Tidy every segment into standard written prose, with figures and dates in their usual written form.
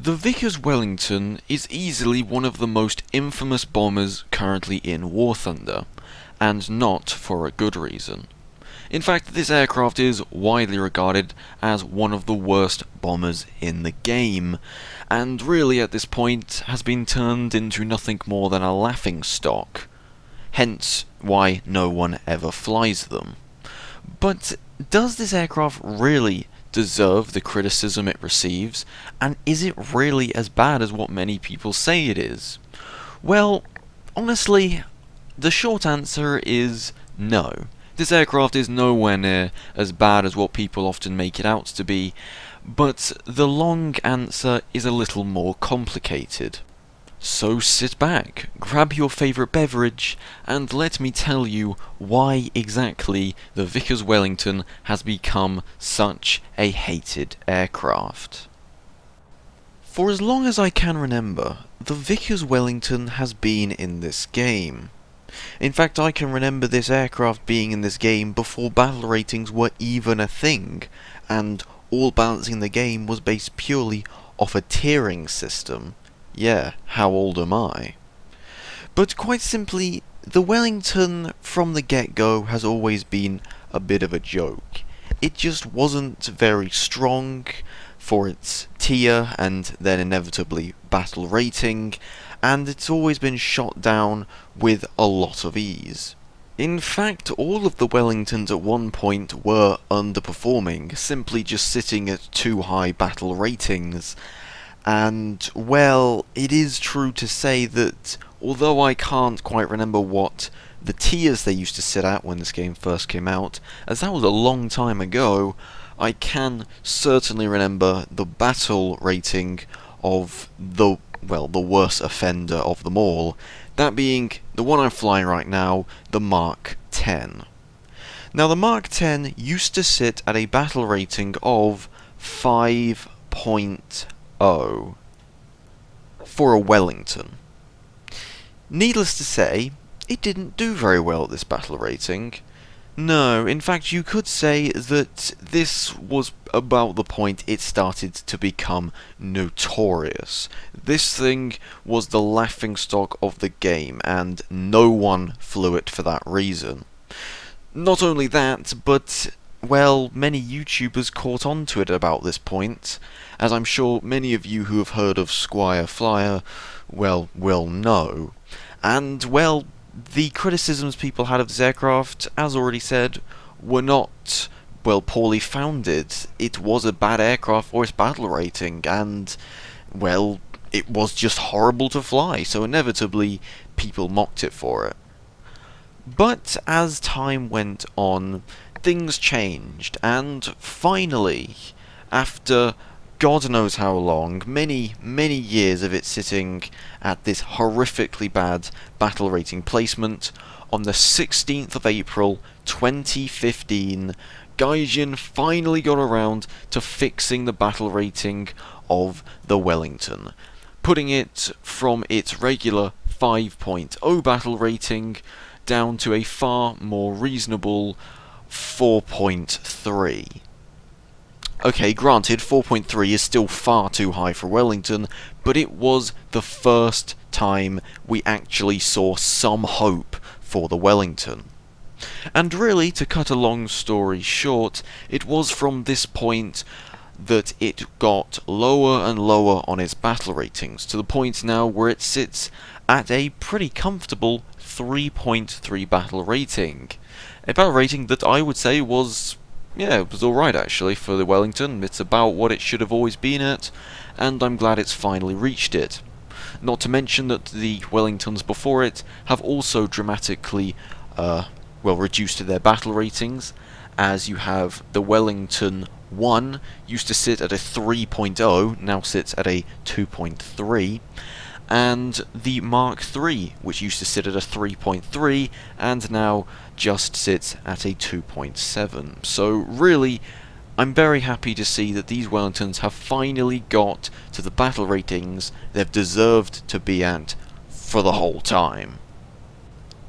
The Vickers Wellington is easily one of the most infamous bombers currently in War Thunder, and not for a good reason. In fact, this aircraft is widely regarded as one of the worst bombers in the game, and really at this point has been turned into nothing more than a laughingstock, hence why no one ever flies them. But does this aircraft really deserve the criticism it receives, and is it really as bad as what many people say it is? Well, honestly, the short answer is no. This aircraft is nowhere near as bad as what people often make it out to be, but the long answer is a little more complicated. So sit back, grab your favourite beverage, and let me tell you why exactly the Vickers Wellington has become such a hated aircraft. For as long as I can remember, the Vickers Wellington has been in this game. In fact, I can remember this aircraft being in this game before battle ratings were even a thing, and all balancing the game was based purely off a tiering system. Yeah, how old am I? But quite simply, the Wellington from the get-go has always been a bit of a joke. It just wasn't very strong for its tier and then inevitably battle rating, and it's always been shot down with a lot of ease. In fact, all of the Wellingtons at one point were underperforming, simply just sitting at too high battle ratings. And, well, it is true to say that, although I can't quite remember what the tiers they used to sit at when this game first came out, as that was a long time ago, I can certainly remember the battle rating of the worst offender of them all, that being the one I'm flying right now, the Mark 10. Now, the Mark 10 used to sit at a battle rating of 5.0 for a Wellington. Needless to say, it didn't do very well at this battle rating. No, in fact you could say that this was about the point it started to become notorious. This thing was the laughingstock of the game, and no one flew it for that reason. Not only that, but well, many YouTubers caught on to it about this point, as I'm sure many of you who have heard of Squire Flyer, well, will know. And, well, the criticisms people had of this aircraft, as already said, were not, well, poorly founded. It was a bad aircraft for its battle rating, and, well, it was just horrible to fly, so inevitably people mocked it for it. But as time went on, things changed, and finally, after God knows how long, many years of it sitting at this horrifically bad battle rating placement, on the 16th of April 2015, Gaijin finally got around to fixing the battle rating of the Wellington, putting it from its regular 5.0 battle rating down to a far more reasonable 4.3. Okay, granted, 4.3 is still far too high for Wellington, but it was the first time we actually saw some hope for the Wellington. And really, to cut a long story short, it was from this point that it got lower and lower on its battle ratings, to the point now where it sits at a pretty comfortable 3.3 battle rating. A battle rating that I would say was, yeah, it was alright actually for the Wellington. It's about what it should have always been at, and I'm glad it's finally reached it. Not to mention that the Wellingtons before it have also dramatically, reduced their battle ratings, as you have the Wellington 1 used to sit at a 3.0, now sits at a 2.3, and the Mark III, which used to sit at a 3.3, and now just sits at a 2.7. So really, I'm very happy to see that these Wellingtons have finally got to the battle ratings they've deserved to be at for the whole time.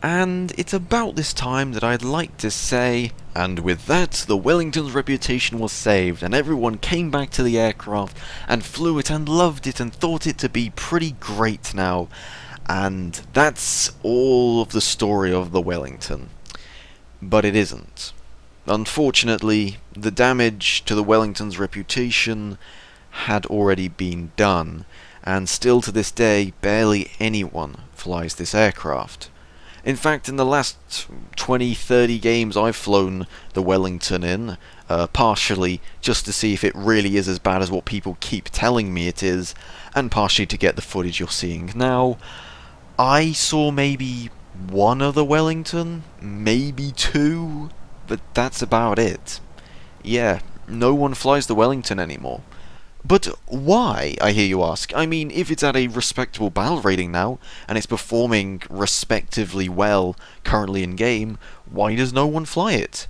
And it's about this time that I'd like to say, and with that, the Wellington's reputation was saved, and everyone came back to the aircraft and flew it and loved it and thought it to be pretty great now. And that's all of the story of the Wellington. But it isn't. Unfortunately, the damage to the Wellington's reputation had already been done, and still to this day, barely anyone flies this aircraft. In fact, in the last 20-30 games I've flown the Wellington in, partially just to see if it really is as bad as what people keep telling me it is, and partially to get the footage you're seeing now, I saw maybe one other Wellington, maybe two, but that's about it. Yeah, no one flies the Wellington anymore. But why, I hear you ask? I mean, if it's at a respectable battle rating now, and it's performing respectively well currently in game, why does no one fly it?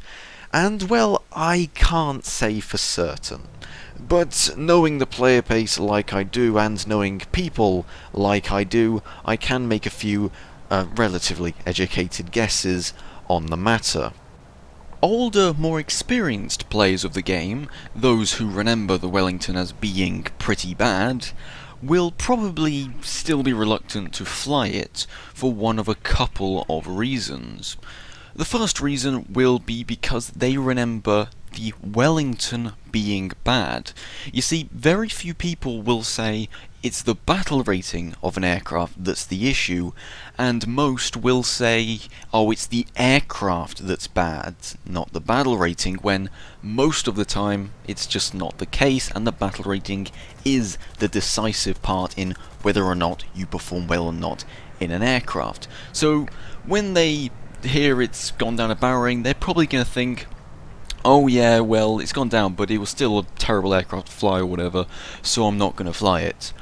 And, well, I can't say for certain. But knowing the player base like I do, and knowing people like I do, I can make a few relatively educated guesses on the matter. Older, more experienced players of the game, those who remember the Wellington as being pretty bad, will probably still be reluctant to fly it for one of a couple of reasons. The first reason will be because they remember the Wellington being bad. You see, very few people will say it's the battle rating of an aircraft that's the issue, and most will say, oh, it's the aircraft that's bad, not the battle rating, when most of the time it's just not the case, and the battle rating is the decisive part in whether or not you perform well or not in an aircraft. So when they hear it's gone down a barrel rating, they're probably going to think, oh yeah, well, it's gone down, but it was still a terrible aircraft to fly or whatever, so I'm not going to fly it.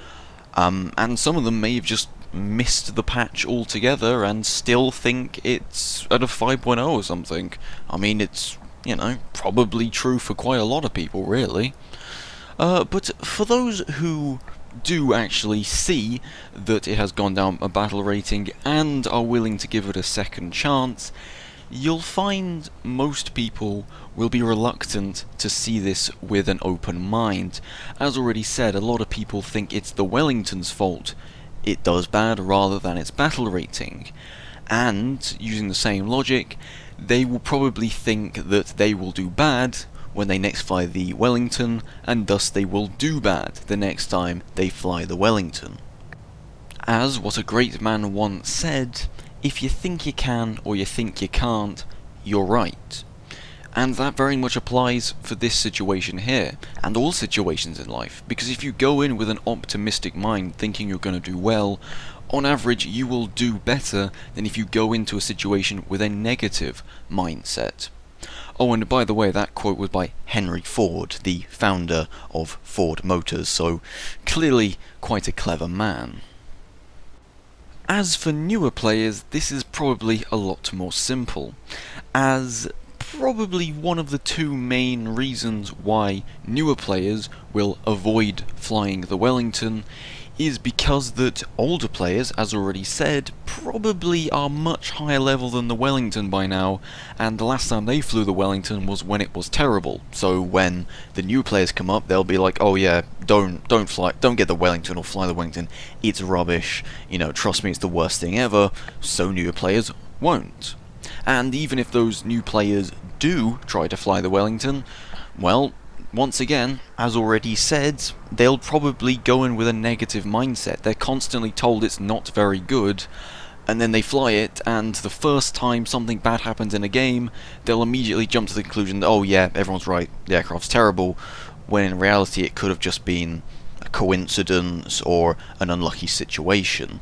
And some of them may have just missed the patch altogether and still think it's at a 5.0 or something. I mean, it's, probably true for quite a lot of people, really. But for those who do actually see that it has gone down a battle rating and are willing to give it a second chance, you'll find most people will be reluctant to see this with an open mind. As already said, a lot of people think it's the Wellington's fault it does bad rather than its battle rating. And, using the same logic, they will probably think that they will do bad when they next fly the Wellington, and thus they will do bad the next time they fly the Wellington. As what a great man once said, if you think you can or you think you can't, you're right. And that very much applies for this situation here, and all situations in life, because if you go in with an optimistic mind thinking you're going to do well, on average you will do better than if you go into a situation with a negative mindset. Oh, and by the way, that quote was by Henry Ford, the founder of Ford Motors, so clearly quite a clever man. As for newer players, this is probably a lot more simple, as probably one of the two main reasons why newer players will avoid flying the Wellington is because that older players, as already said, probably are much higher level than the Wellington by now, and the last time they flew the Wellington was when it was terrible. So when the new players come up, they'll be like, oh yeah, don't get the Wellington or fly the Wellington, it's rubbish, trust me, it's the worst thing ever, so newer players won't. And even if those new players do try to fly the Wellington, well, once again, as already said, they'll probably go in with a negative mindset. They're constantly told it's not very good, and then they fly it, and the first time something bad happens in a game, they'll immediately jump to the conclusion that, oh yeah, everyone's right, the aircraft's terrible, when in reality it could have just been a coincidence or an unlucky situation.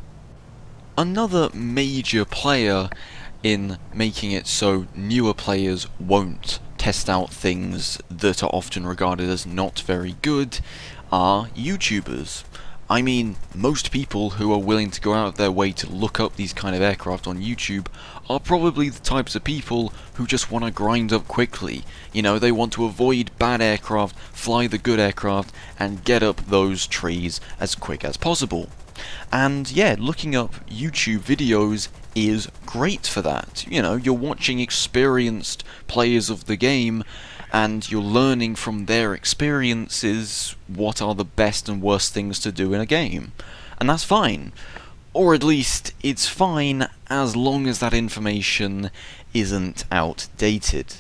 Another major player in making it so newer players won't test out things that are often regarded as not very good are YouTubers. I mean, most people who are willing to go out of their way to look up these kind of aircraft on YouTube are probably the types of people who just want to grind up quickly. They want to avoid bad aircraft, fly the good aircraft, and get up those trees as quick as possible. And yeah, looking up YouTube videos is great for that. You know, you're watching experienced players of the game, and you're learning from their experiences what are the best and worst things to do in a game. And that's fine. Or at least, it's fine as long as that information isn't outdated.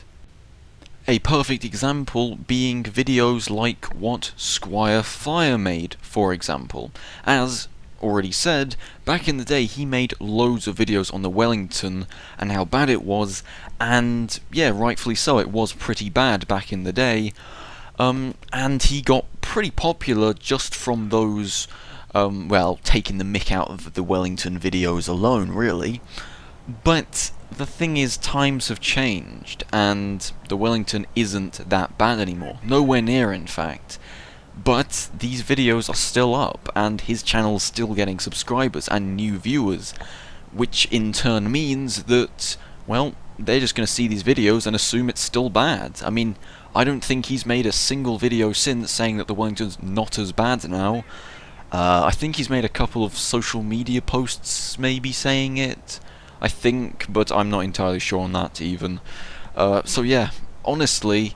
A perfect example being videos like what Squire Fire made, for example. As already said, back in the day he made loads of videos on the Wellington and how bad it was, and yeah, rightfully so, it was pretty bad back in the day, and he got pretty popular just from those, well, taking the mick out of the Wellington videos alone, really. But the thing is, times have changed, and the Wellington isn't that bad anymore. Nowhere near, in fact. But these videos are still up, and his channel's still getting subscribers and new viewers, which in turn means that, well, they're just going to see these videos and assume it's still bad. I mean, I don't think he's made a single video since saying that the Wellington's not as bad now. I think he's made a couple of social media posts maybe saying it, I think, but I'm not entirely sure on that even. So yeah, honestly,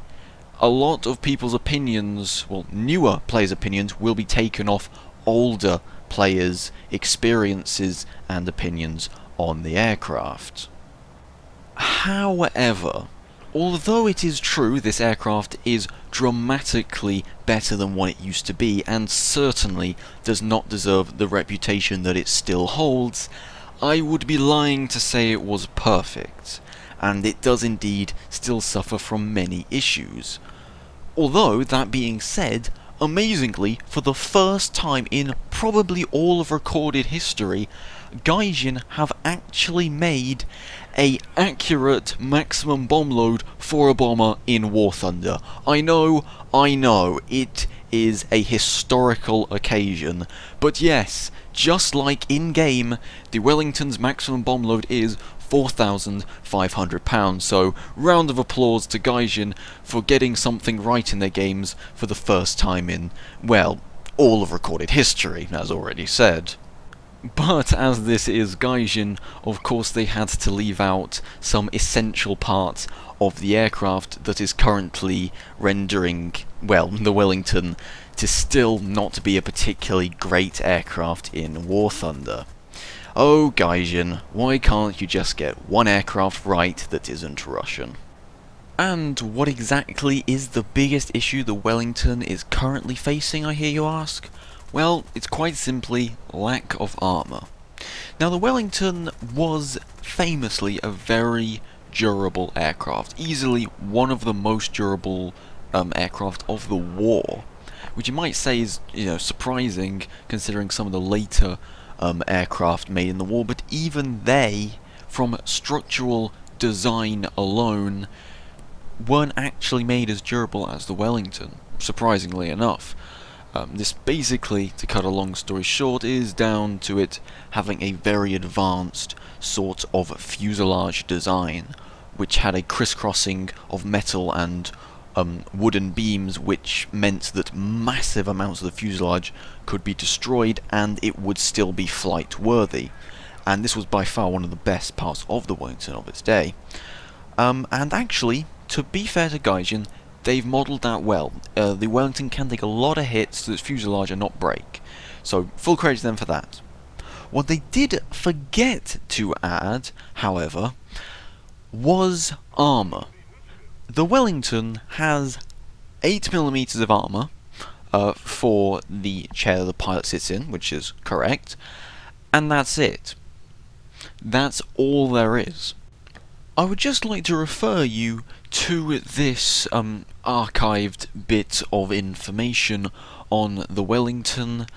a lot of people's opinions, well, newer players' opinions, will be taken off older players' experiences and opinions on the aircraft. However, although it is true this aircraft is dramatically better than what it used to be, and certainly does not deserve the reputation that it still holds, I would be lying to say it was perfect, and it does indeed still suffer from many issues. Although, that being said, amazingly, for the first time in probably all of recorded history, Gaijin have actually made a accurate maximum bomb load for a bomber in War Thunder. I know, it is a historical occasion, but yes, just like in-game, the Wellington's maximum bomb load is 4,500 pounds, so round of applause to Gaijin for getting something right in their games for the first time in, well, all of recorded history, as already said. But as this is Gaijin, of course they had to leave out some essential parts of the aircraft that is currently rendering, well, the Wellington to still not be a particularly great aircraft in War Thunder. Oh, Gaijin, why can't you just get one aircraft right that isn't Russian? And what exactly is the biggest issue the Wellington is currently facing, I hear you ask? Well, it's quite simply lack of armour. Now, the Wellington was famously a very durable aircraft, easily one of the most durable aircraft of the war, which you might say is, surprising considering some of the later aircraft made in the war, but even they, from structural design alone, weren't actually made as durable as the Wellington, surprisingly enough. This basically, to cut a long story short, is down to it having a very advanced sort of fuselage design, which had a crisscrossing of metal and wooden beams, which meant that massive amounts of the fuselage could be destroyed and it would still be flight worthy. And this was by far one of the best parts of the Wellington of its day. And actually, to be fair to Gaijin, they've modelled that well. The Wellington can take a lot of hits to its fuselage and not break, so full credit to them for that. What they did forget to add, however, was armour. The Wellington has 8mm of armour for the chair the pilot sits in, which is correct, and that's it. That's all there is. I would just like to refer you to this archived bit of information on the Wellington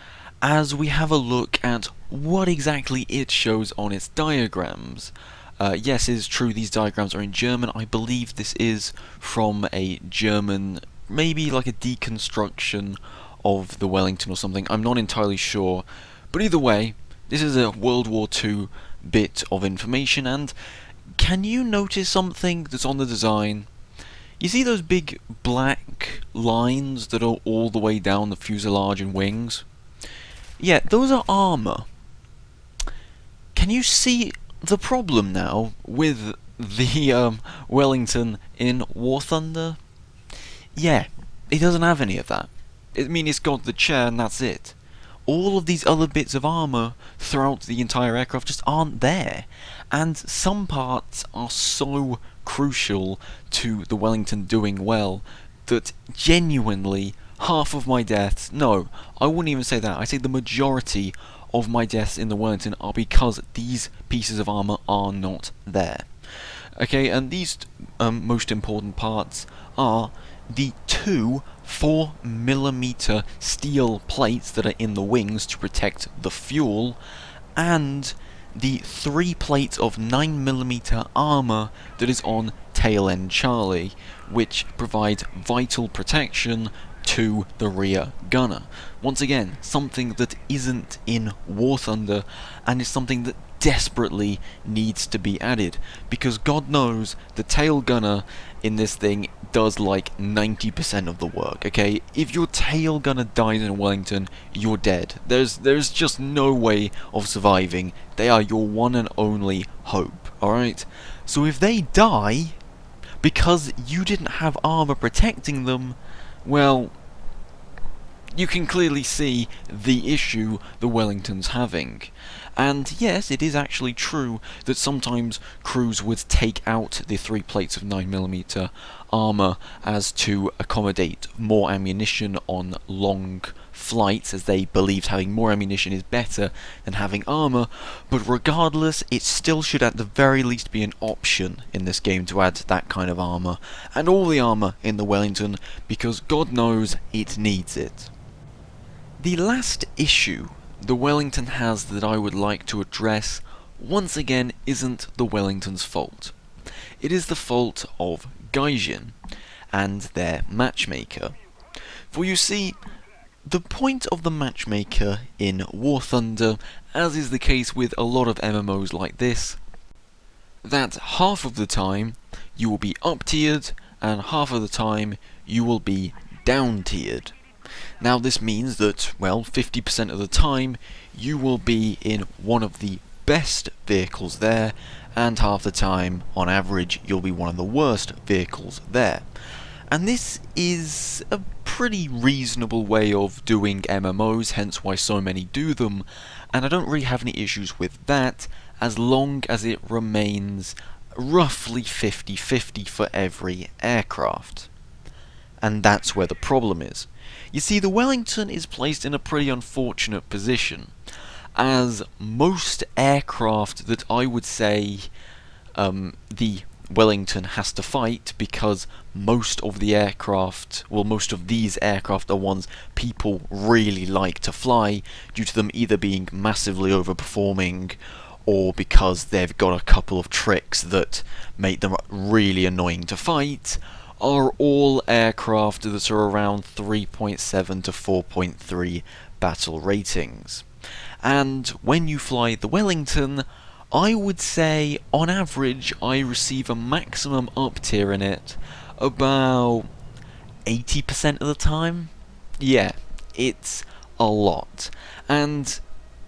as we have a look at what exactly it shows on its diagrams. Yes, it is true these diagrams are in German. I believe this is from a German, maybe like a deconstruction of the Wellington or something. I'm not entirely sure. But either way, this is a World War II bit of information, and can you notice something that's on the design? You see those big black lines that are all the way down the fuselage and wings? Yeah, those are armour. Can you see the problem now with the Wellington in War Thunder? Yeah, it doesn't have any of that. I mean, it's got the chair and that's it. All of these other bits of armour throughout the entire aircraft just aren't there. And some parts are so crucial to the Wellington doing well that genuinely half of my deaths, no, I wouldn't even say that, I say the majority of my deaths in the Wellington are because these pieces of armour are not there. Okay, and these most important parts are the two 4mm steel plates that are in the wings to protect the fuel, and the 3 plates of 9mm armour that is on tail end Charlie, which provides vital protection to the rear gunner. Once again, something that isn't in War Thunder, and is something that desperately needs to be added, because God knows the tail gunner in this thing does like 90% of the work, okay? If your tail gunner dies in Wellington, you're dead. There's just no way of surviving. They are your one and only hope, alright? So if they die because you didn't have armor protecting them, well, you can clearly see the issue the Wellington's having. And yes, it is actually true that sometimes crews would take out the 3 plates of 9mm armour as to accommodate more ammunition on long flights, as they believed having more ammunition is better than having armour, but regardless, it still should at the very least be an option in this game to add that kind of armour, and all the armour in the Wellington, because God knows it needs it. The last issue the Wellington has that I would like to address, once again, isn't the Wellington's fault. It is the fault of Gaijin and their matchmaker. For you see, the point of the matchmaker in War Thunder, as is the case with a lot of MMOs like this, that half of the time you will be up-tiered and half of the time you will be down-tiered. Now this means that, well, 50% of the time you will be in one of the best vehicles there, and half the time, on average, you'll be one of the worst vehicles there. And this is a pretty reasonable way of doing MMOs, hence why so many do them, and I don't really have any issues with that, as long as it remains roughly 50-50 for every aircraft. And that's where the problem is. You see, the Wellington is placed in a pretty unfortunate position, as most aircraft that I would say the Wellington has to fight, because most of the aircraft, well, most of these aircraft are ones people really like to fly, due to them either being massively overperforming, or because they've got a couple of tricks that make them really annoying to fight, are all aircraft that are around 3.7 to 4.3 battle ratings. And when you fly the Wellington, I would say on average I receive a maximum up tier in it about 80% of the time. Yeah, it's a lot. And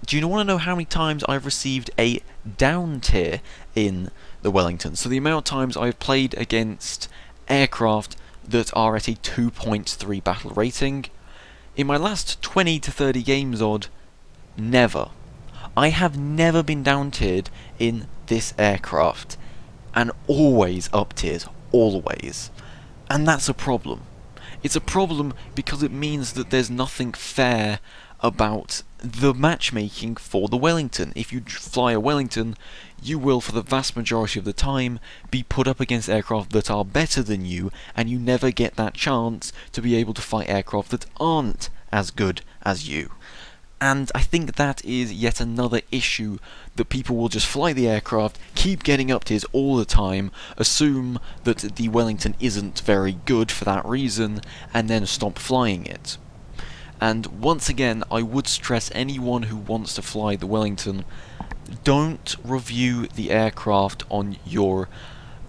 do you want to know how many times I've received a down tier in the Wellington? So the amount of times I've played against aircraft that are at a 2.3 battle rating. In my last 20 to 30 games odd, never. I have never been down tiered in this aircraft, and always up tiers, always. And that's a problem. It's a problem because it means that there's nothing fair about the matchmaking for the Wellington. If you fly a Wellington, you will, for the vast majority of the time, be put up against aircraft that are better than you, and you never get that chance to be able to fight aircraft that aren't as good as you. And I think that is yet another issue, that people will just fly the aircraft, keep getting up tiers all the time, assume that the Wellington isn't very good for that reason, and then stop flying it. And once again, I would stress anyone who wants to fly the Wellington, don't review the aircraft on your,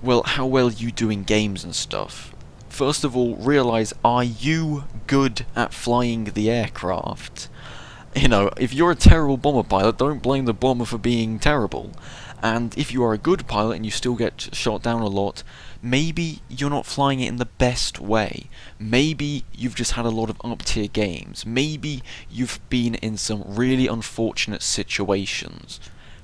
well, how well you do in games and stuff. First of all, realise, are you good at flying the aircraft? You know, if you're a terrible bomber pilot, don't blame the bomber for being terrible. And if you are a good pilot and you still get shot down a lot, maybe you're not flying it in the best way. Maybe you've just had a lot of up-tier games. Maybe you've been in some really unfortunate situations.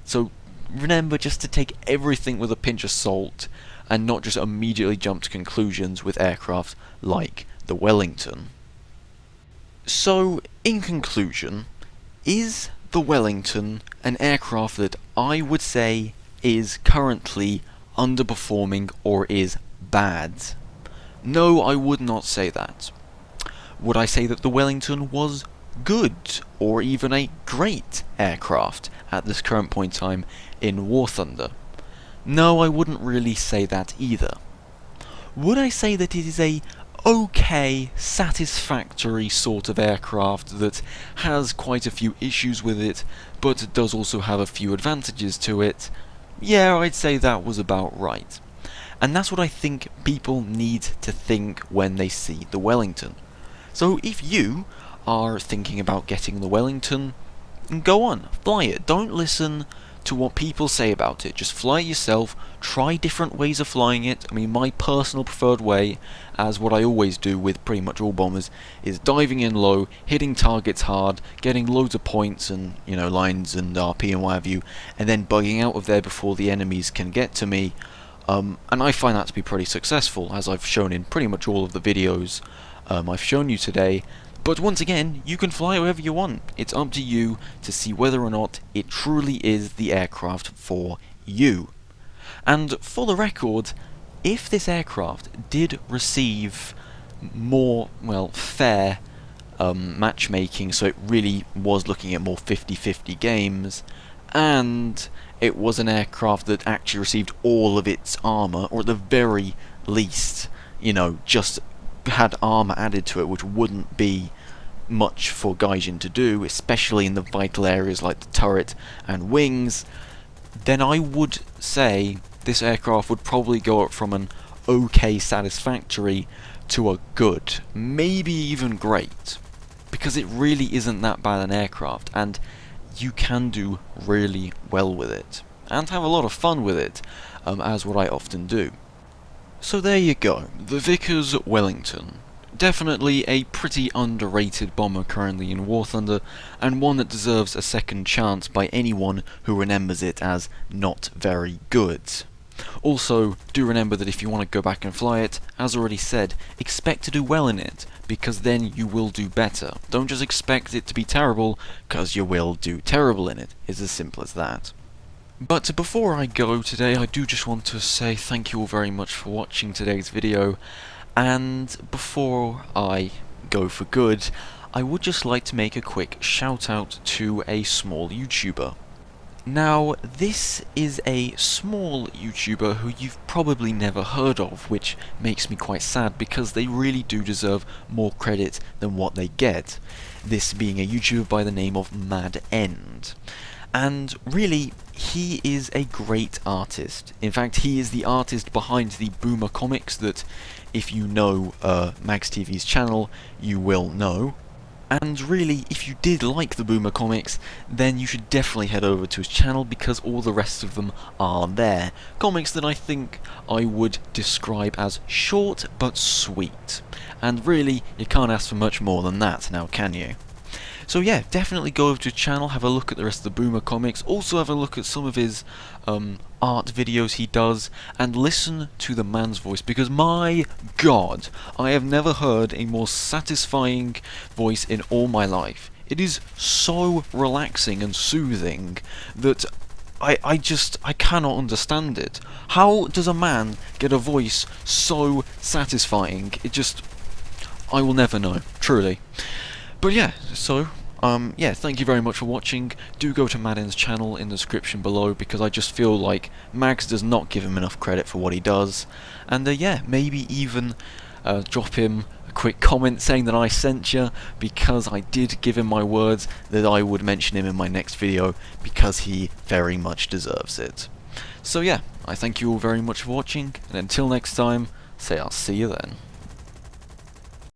So remember just to take everything with a pinch of salt and not just immediately jump to conclusions with aircraft like the Wellington. So, in conclusion, is the Wellington an aircraft that I would say is currently underperforming or is bad? No, I would not say that. Would I say that the Wellington was good or even a great aircraft at this current point in time in War Thunder? No, I wouldn't really say that either. Would I say that it is a okay, satisfactory sort of aircraft that has quite a few issues with it, but does also have a few advantages to it? Yeah, I'd say that was about right. And that's what I think people need to think when they see the Wellington. So if you are thinking about getting the Wellington, go on, fly it. Don't listen to what people say about it. Just fly it yourself, try different ways of flying it. I mean, my personal preferred way, as what I always do with pretty much all bombers, is diving in low, hitting targets hard, getting loads of points and, you know, lines and RP and what have you, and then bugging out of there before the enemies can get to me. And I find that to be pretty successful, as I've shown in pretty much all of the videos I've shown you today. But once again, you can fly wherever you want. It's up to you to see whether or not it truly is the aircraft for you. And for the record, if this aircraft did receive more, well, fair matchmaking, so it really was looking at more 50-50 games, and it was an aircraft that actually received all of its armour, or at the very least, you know, just had armour added to it, which wouldn't be much for Gaijin to do, especially in the vital areas like the turret and wings, then I would say this aircraft would probably go up from an okay satisfactory to a good, maybe even great, because it really isn't that bad an aircraft, and you can do really well with it, and have a lot of fun with it, as what I often do. So there you go, the Vickers Wellington. Definitely a pretty underrated bomber currently in War Thunder, and one that deserves a second chance by anyone who remembers it as not very good. Also, do remember that if you want to go back and fly it, as already said, expect to do well in it, because then you will do better. Don't just expect it to be terrible, because you will do terrible in it. It's as simple as that. But before I go today, I do just want to say thank you all very much for watching today's video, and before I go for good, I would just like to make a quick shout out to a small YouTuber. Now, this is a small YouTuber who you've probably never heard of, which makes me quite sad because they really do deserve more credit than what they get. This being a YouTuber by the name of Mad End. And really, he is a great artist. In fact, he is the artist behind the Boomer comics that, if you know Mags TV's channel, you will know. And really, if you did like the Boomer comics, then you should definitely head over to his channel because all the rest of them are there. Comics that I think I would describe as short but sweet. And really, you can't ask for much more than that now, can you? So yeah, definitely go over to his channel, have a look at the rest of the Boomer comics, also have a look at some of his art videos he does, and listen to the man's voice, because my god, I have never heard a more satisfying voice in all my life. It is so relaxing and soothing that I cannot understand it. How does a man get a voice so satisfying? I will never know, truly. But yeah, so, yeah, thank you very much for watching. Do go to Madden's channel in the description below, because I just feel like Mags does not give him enough credit for what he does. And yeah, maybe even drop him a quick comment saying that I sent you, because I did give him my words that I would mention him in my next video, because he very much deserves it. So yeah, I thank you all very much for watching, and until next time, say I'll see you then.